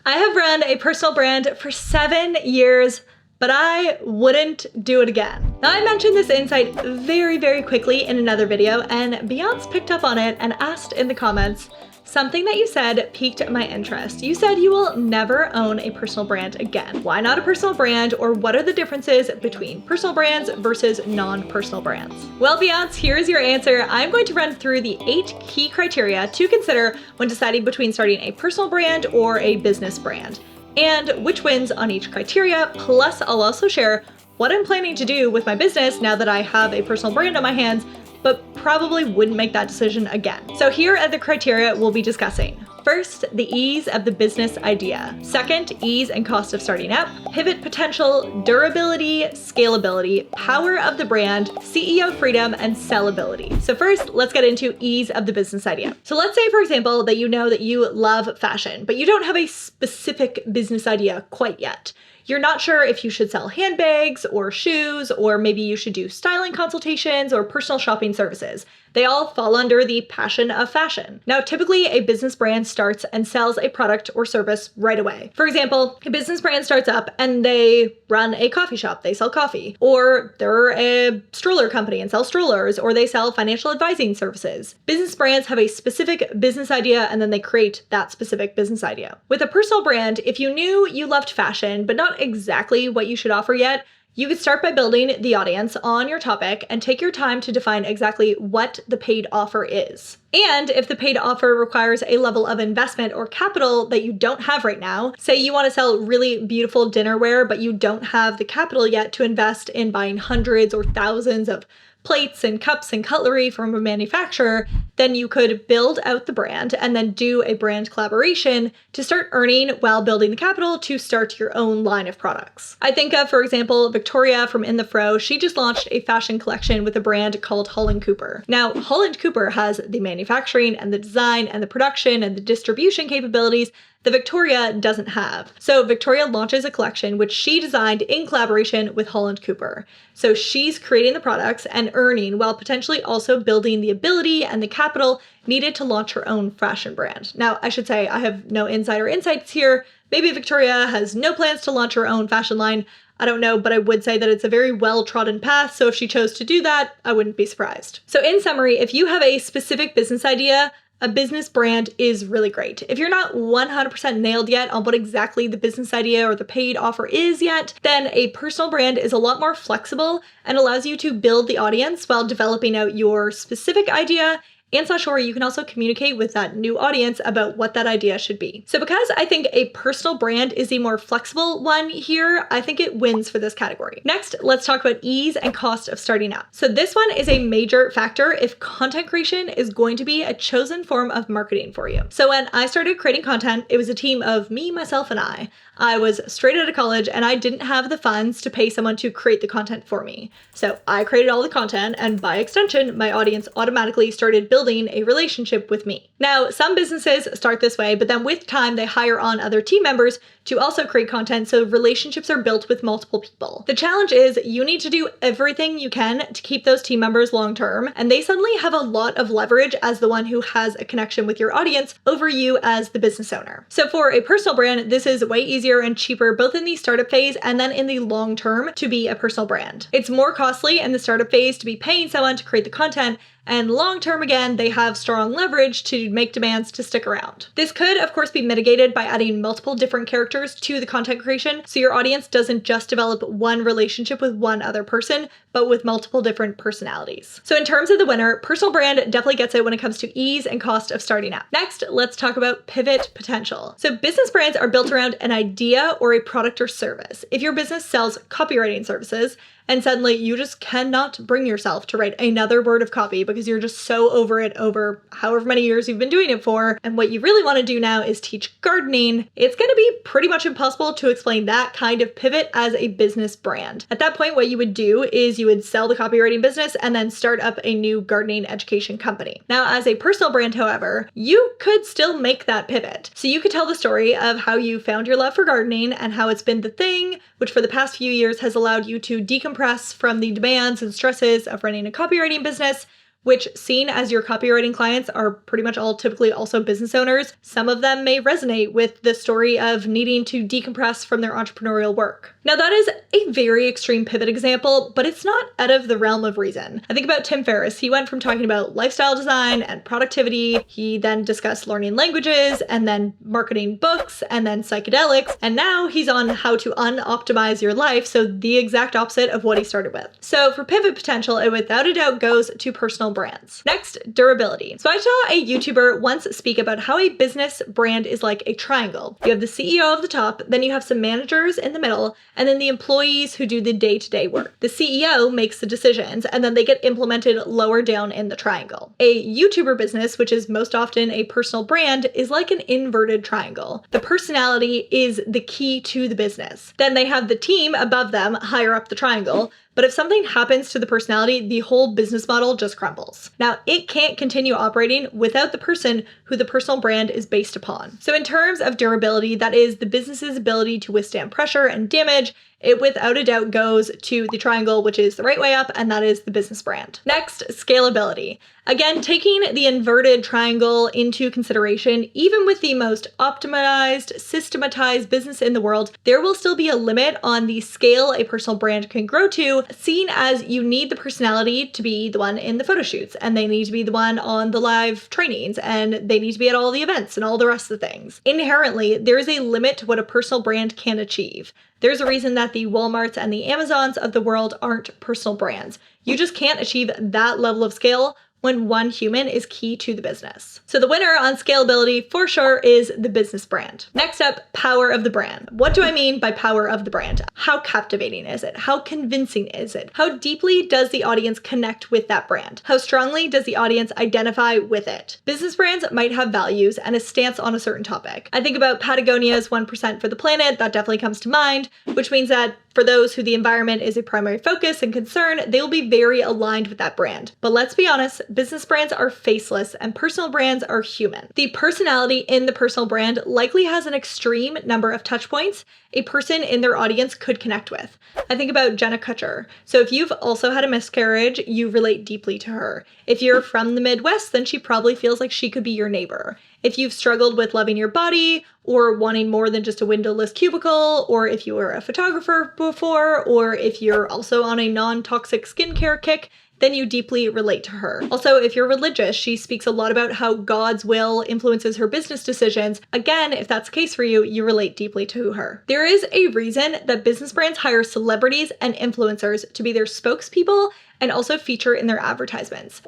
I have run a personal brand for 7 years, but I wouldn't do it again. Now, I mentioned this insight very quickly in another video, and Beyonce picked up on it and asked in the comments, something that you said piqued my interest. You said you will never own a personal brand again. Why not a personal brand, or what are the differences between personal brands versus non-personal brands? Well, Beyonce, here's your answer. I'm going to run through the 8 key criteria to consider when deciding between starting a personal brand or a business brand, and which wins on each criteria. Plus, I'll also share what I'm planning to do with my business now that I have a personal brand on my hands, but probably wouldn't make that decision again. So here are the criteria we'll be discussing. First, the ease of the business idea. Second, ease and cost of starting up. Pivot potential, durability, scalability, power of the brand, CEO freedom, and sellability. So first, let's get into ease of the business idea. So let's say, for example, that you know that you love fashion, but you don't have a specific business idea quite yet. You're not sure if you should sell handbags or shoes, or maybe you should do styling consultations or personal shopping services. They all fall under the passion of fashion. Now, typically a business brand starts and sells a product or service right away. For example, a business brand starts up and they run a coffee shop, they sell coffee, or they're a stroller company and sell strollers, or they sell financial advising services. Business brands have a specific business idea and then they create that specific business idea. With a personal brand, if you knew you loved fashion, but not exactly what you should offer yet, you could start by building the audience on your topic and take your time to define exactly what the paid offer is. And if the paid offer requires a level of investment or capital that you don't have right now, say you want to sell really beautiful dinnerware, but you don't have the capital yet to invest in buying hundreds or thousands of plates and cups and cutlery from a manufacturer, then you could build out the brand and then do a brand collaboration to start earning while building the capital to start your own line of products. I think of, for example, Victoria from In the Fro. She just launched a fashion collection with a brand called Holland Cooper. Now, Holland Cooper has the manufacturing and the design and the production and the distribution capabilities that Victoria doesn't have. So Victoria launches a collection which she designed in collaboration with Holland Cooper. So she's creating the products and earning while potentially also building the ability and the capital needed to launch her own fashion brand. Now, I should say I have no insider insights here. Maybe Victoria has no plans to launch her own fashion line. I don't know, but I would say that it's a very well-trodden path, so if she chose to do that, I wouldn't be surprised. So in summary, if you have a specific business idea, a business brand is really great. If you're not 100% nailed yet on what exactly the business idea or the paid offer is yet, then a personal brand is a lot more flexible and allows you to build the audience while developing out your specific idea. And so you can also communicate with that new audience about what that idea should be. So because I think a personal brand is the more flexible one here, I think it wins for this category. Next, let's talk about ease and cost of starting up. So this one is a major factor if content creation is going to be a chosen form of marketing for you. So when I started creating content, it was a team of me, myself, and I. I was straight out of college and I didn't have the funds to pay someone to create the content for me. So I created all the content, and by extension, my audience automatically started building a relationship with me. Now, some businesses start this way, but then with time, they hire on other team members to also create content, so relationships are built with multiple people. The challenge is you need to do everything you can to keep those team members long-term, and they suddenly have a lot of leverage as the one who has a connection with your audience over you as the business owner. So for a personal brand, this is way easier and cheaper, both in the startup phase and then in the long term, to be a personal brand. It's more costly in the startup phase to be paying someone to create the content, and long term, again, they have strong leverage to make demands to stick around. This could, of course, be mitigated by adding multiple different characters to the content creation, so your audience doesn't just develop one relationship with one other person, but with multiple different personalities. So in terms of the winner, personal brand definitely gets it when it comes to ease and cost of starting up. Next, let's talk about pivot potential. So business brands are built around an idea or a product or service. If your business sells copywriting services, and suddenly you just cannot bring yourself to write another word of copy because you're just so over it over however many years you've been doing it for, and what you really want to do now is teach gardening, it's going to be pretty much impossible to explain that kind of pivot as a business brand. At that point, what you would do is you would sell the copywriting business and then start up a new gardening education company. Now, as a personal brand, however, you could still make that pivot. So you could tell the story of how you found your love for gardening and how it's been the thing which for the past few years has allowed you to decompress from the demands and stresses of running a copywriting business, which, seen as your copywriting clients are pretty much all typically also business owners, some of them may resonate with the story of needing to decompress from their entrepreneurial work. Now, that is a very extreme pivot example, but it's not out of the realm of reason. I think about Tim Ferriss. He went from talking about lifestyle design and productivity. He then discussed learning languages and then marketing books and then psychedelics. And now he's on how to unoptimize your life. So the exact opposite of what he started with. So for pivot potential, it without a doubt goes to personal brands. Next, durability. So I saw a YouTuber once speak about how a business brand is like a triangle. You have the CEO of the top, then you have some managers in the middle, and then the employees who do the day-to-day work. The CEO makes the decisions, and then they get implemented lower down in the triangle. A YouTuber business, which is most often a personal brand, is like an inverted triangle. The personality is the key to the business. Then they have the team above them, higher up the triangle, but if something happens to the personality, the whole business model just crumbles. Now, it can't continue operating without the person who the personal brand is based upon. So in terms of durability, that is the business's ability to withstand pressure and damage, it without a doubt goes to the triangle, which is the right way up, and that is the business brand. Next, scalability. Again, taking the inverted triangle into consideration, even with the most optimized, systematized business in the world, there will still be a limit on the scale a personal brand can grow to, seen as you need the personality to be the one in the photo shoots, and they need to be the one on the live trainings, and they need to be at all the events and all the rest of the things. Inherently, there is a limit to what a personal brand can achieve. There's a reason that the Walmarts and the Amazons of the world aren't personal brands. You just can't achieve that level of scale when one human is key to the business. So the winner on scalability for sure is the business brand. Next up, power of the brand. What do I mean by power of the brand? How captivating is it? How convincing is it? How deeply does the audience connect with that brand? How strongly does the audience identify with it? Business brands might have values and a stance on a certain topic. I think about Patagonia's 1% for the planet, that definitely comes to mind, which means that for those who the environment is a primary focus and concern, they will be very aligned with that brand. But let's be honest, business brands are faceless and personal brands are human. The personality in the personal brand likely has an extreme number of touch points a person in their audience could connect with. I think about Jenna Kutcher. So if you've also had a miscarriage, you relate deeply to her. If you're from the Midwest, then she probably feels like she could be your neighbor. If you've struggled with loving your body or wanting more than just a windowless cubicle, or if you were a photographer before, or if you're also on a non-toxic skincare kick, then you deeply relate to her. Also, if you're religious, she speaks a lot about how God's will influences her business decisions. Again, if that's the case for you, you relate deeply to her. There is a reason that business brands hire celebrities and influencers to be their spokespeople and also feature in their advertisements.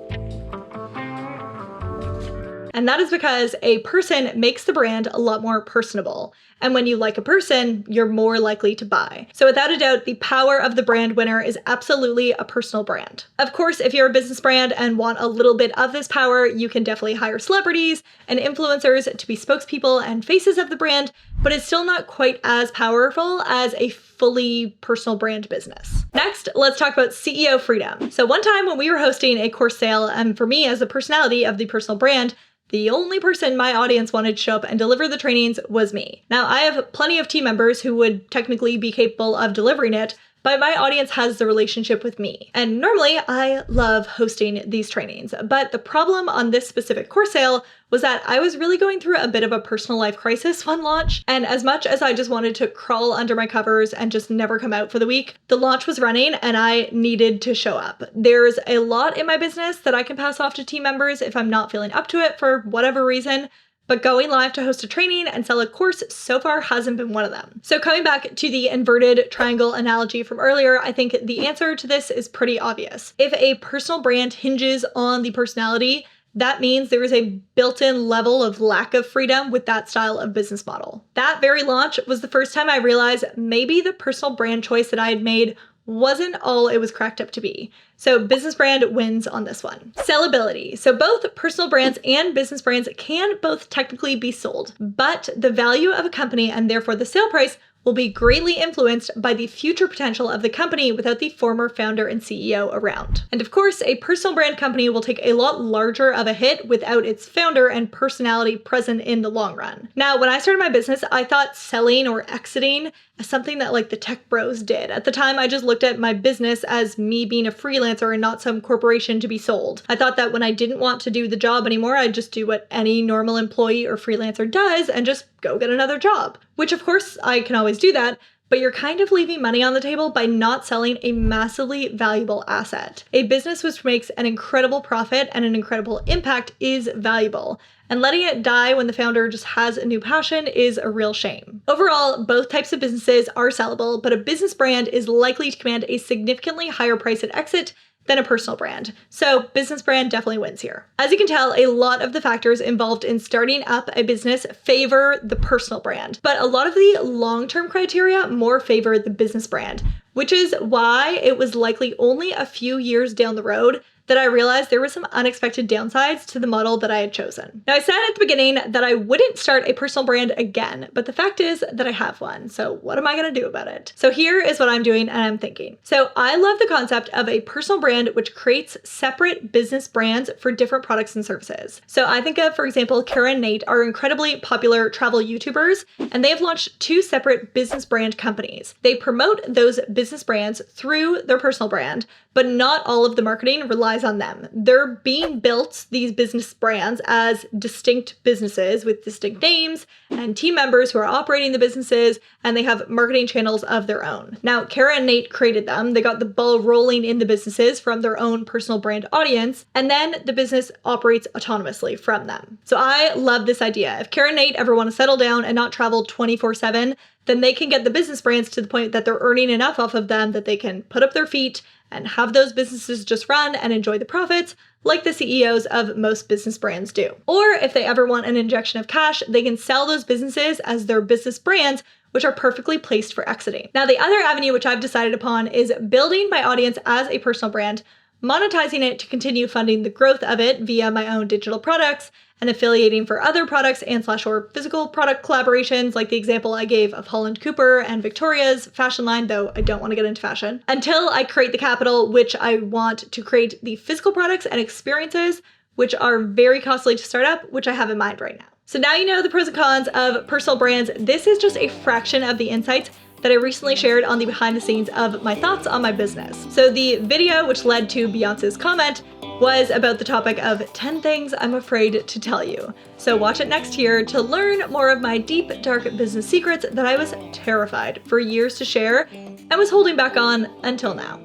And that is because a person makes the brand a lot more personable. And when you like a person, you're more likely to buy. So without a doubt, the power of the brand winner is absolutely a personal brand. Of course, if you're a business brand and want a little bit of this power, you can definitely hire celebrities and influencers to be spokespeople and faces of the brand, but it's still not quite as powerful as a fully personal brand business. Next, let's talk about CEO freedom. So one time when we were hosting a course sale, and for me as the personality of the personal brand, the only person my audience wanted to show up and deliver the trainings was me. Now, I have plenty of team members who would technically be capable of delivering it, but my audience has the relationship with me. And normally I love hosting these trainings, but the problem on this specific course sale was that I was really going through a bit of a personal life crisis on launch. And as much as I just wanted to crawl under my covers and just never come out for the week, the launch was running and I needed to show up. There's a lot in my business that I can pass off to team members if I'm not feeling up to it for whatever reason. But going live to host a training and sell a course so far hasn't been one of them. So coming back to the inverted triangle analogy from earlier, I think the answer to this is pretty obvious. If a personal brand hinges on the personality, that means there is a built-in level of lack of freedom with that style of business model. That very launch was the first time I realized maybe the personal brand choice that I had made wasn't all it was cracked up to be. So business brand wins on this one. Sellability. So both personal brands and business brands can both technically be sold, but the value of a company and therefore the sale price will be greatly influenced by the future potential of the company without the former founder and CEO around. And of course, a personal brand company will take a lot larger of a hit without its founder and personality present in the long run. Now, when I started my business, I thought selling or exiting as something that like the tech bros did. At the time, I just looked at my business as me being a freelancer and not some corporation to be sold. I thought that when I didn't want to do the job anymore, I'd just do what any normal employee or freelancer does and just go get another job. Which of course I can always do that, but you're kind of leaving money on the table by not selling a massively valuable asset. A business which makes an incredible profit and an incredible impact is valuable, and letting it die when the founder just has a new passion is a real shame. Overall, both types of businesses are sellable, but a business brand is likely to command a significantly higher price at exit than a personal brand. So business brand definitely wins here. As you can tell, a lot of the factors involved in starting up a business favor the personal brand, but a lot of the long-term criteria more favor the business brand, which is why it was likely only a few years down the road that I realized there were some unexpected downsides to the model that I had chosen. Now, I said at the beginning that I wouldn't start a personal brand again, but the fact is that I have one. So what am I gonna do about it? So here is what I'm doing and I'm thinking. So I love the concept of a personal brand which creates separate business brands for different products and services. So I think of, for example, Kara and Nate are incredibly popular travel YouTubers, and they have launched 2 separate business brand companies. They promote those business brands through their personal brand, but not all of the marketing relies on them. They're being built, these business brands, as distinct businesses with distinct names and team members who are operating the businesses, and they have marketing channels of their own. Now, Kara and Nate created them. They got the ball rolling in the businesses from their own personal brand audience, and then the business operates autonomously from them. So I love this idea. If Kara and Nate ever want to settle down and not travel 24/7, then they can get the business brands to the point that they're earning enough off of them that they can put up their feet and have those businesses just run and enjoy the profits like the CEOs of most business brands do. Or if they ever want an injection of cash, they can sell those businesses as their business brands, which are perfectly placed for exiting. Now, the other avenue which I've decided upon is building my audience as a personal brand, monetizing it to continue funding the growth of it via my own digital products, and affiliating for other products and/or physical product collaborations, like the example I gave of Holland Cooper and Victoria's fashion line, though I don't want to get into fashion, until I create the capital which I want to create the physical products and experiences, which are very costly to start up, which I have in mind right now. So now you know the pros and cons of personal brands. This is just a fraction of the insights that I recently shared on the behind the scenes of my thoughts on my business. So the video which led to Beyonce's comment was about the topic of 10 things I'm afraid to tell you. So watch it next year to learn more of my deep, dark business secrets that I was terrified for years to share and was holding back on until now.